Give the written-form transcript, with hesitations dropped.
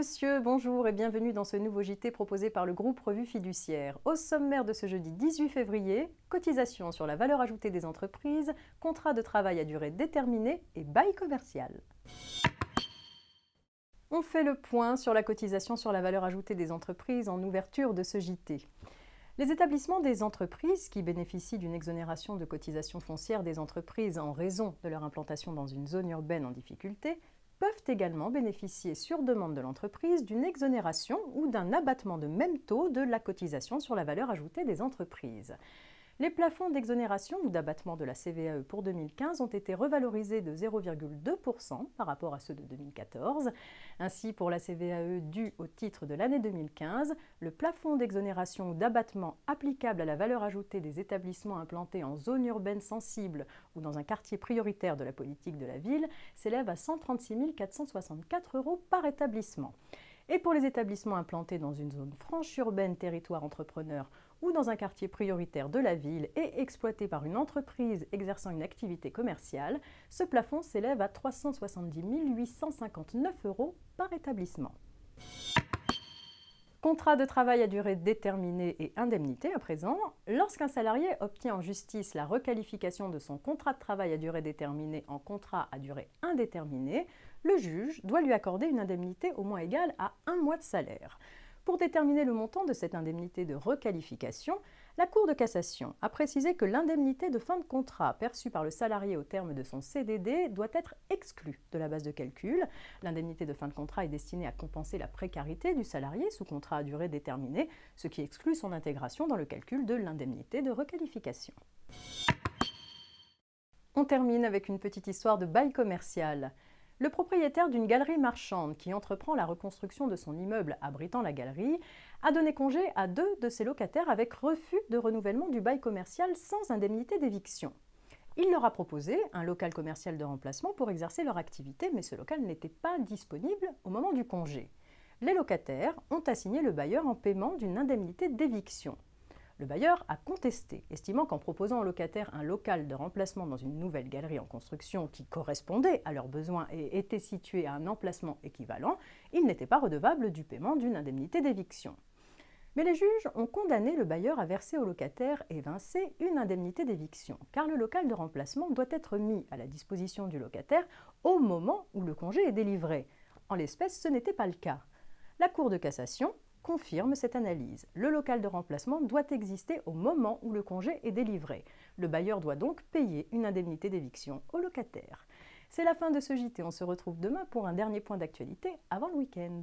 monsieur, bonjour et bienvenue dans ce nouveau JT proposé par le groupe Revue Fiduciaire. Au sommaire de ce jeudi 18 février, cotisation sur la valeur ajoutée des entreprises, contrat de travail à durée déterminée et bail commercial. On fait le point sur la cotisation sur la valeur ajoutée des entreprises en ouverture de ce JT. Les établissements des entreprises qui bénéficient d'une exonération de cotisation foncière des entreprises en raison de leur implantation dans une zone urbaine en difficulté peuvent également bénéficier sur demande de l'entreprise d'une exonération ou d'un abattement de même taux de la cotisation sur la valeur ajoutée des entreprises. Les plafonds d'exonération ou d'abattement de la CVAE pour 2015 ont été revalorisés de 0,2% par rapport à ceux de 2014. Ainsi, pour la CVAE due au titre de l'année 2015, le plafond d'exonération ou d'abattement applicable à la valeur ajoutée des établissements implantés en zone urbaine sensible ou dans un quartier prioritaire de la politique de la ville s'élève à 136 464 € par établissement. Et pour les établissements implantés dans une zone franche urbaine territoire entrepreneur ou dans un quartier prioritaire de la ville et exploité par une entreprise exerçant une activité commerciale, ce plafond s'élève à 370 859 € par établissement. Contrat de travail à durée déterminée et indemnité à présent. Lorsqu'un salarié obtient en justice la requalification de son contrat de travail à durée déterminée en contrat à durée indéterminée, le juge doit lui accorder une indemnité au moins égale à 1 mois de salaire. Pour déterminer le montant de cette indemnité de requalification, la Cour de cassation a précisé que l'indemnité de fin de contrat perçue par le salarié au terme de son CDD doit être exclue de la base de calcul. L'indemnité de fin de contrat est destinée à compenser la précarité du salarié sous contrat à durée déterminée, ce qui exclut son intégration dans le calcul de l'indemnité de requalification. On termine avec une petite histoire de bail commercial. Le propriétaire d'une galerie marchande qui entreprend la reconstruction de son immeuble abritant la galerie a donné congé à 2 de ses locataires avec refus de renouvellement du bail commercial sans indemnité d'éviction. Il leur a proposé un local commercial de remplacement pour exercer leur activité, mais ce local n'était pas disponible au moment du congé. Les locataires ont assigné le bailleur en paiement d'une indemnité d'éviction. Le bailleur a contesté, estimant qu'en proposant aux locataires un local de remplacement dans une nouvelle galerie en construction qui correspondait à leurs besoins et était situé à un emplacement équivalent, il n'était pas redevable du paiement d'une indemnité d'éviction. Mais les juges ont condamné le bailleur à verser aux locataires évincés une indemnité d'éviction, car le local de remplacement doit être mis à la disposition du locataire au moment où le congé est délivré. En l'espèce, ce n'était pas le cas. La Cour de cassation confirme cette analyse. Le local de remplacement doit exister au moment où le congé est délivré. Le bailleur doit donc payer une indemnité d'éviction au locataire. C'est la fin de ce JT. On se retrouve demain pour un dernier point d'actualité avant le week-end.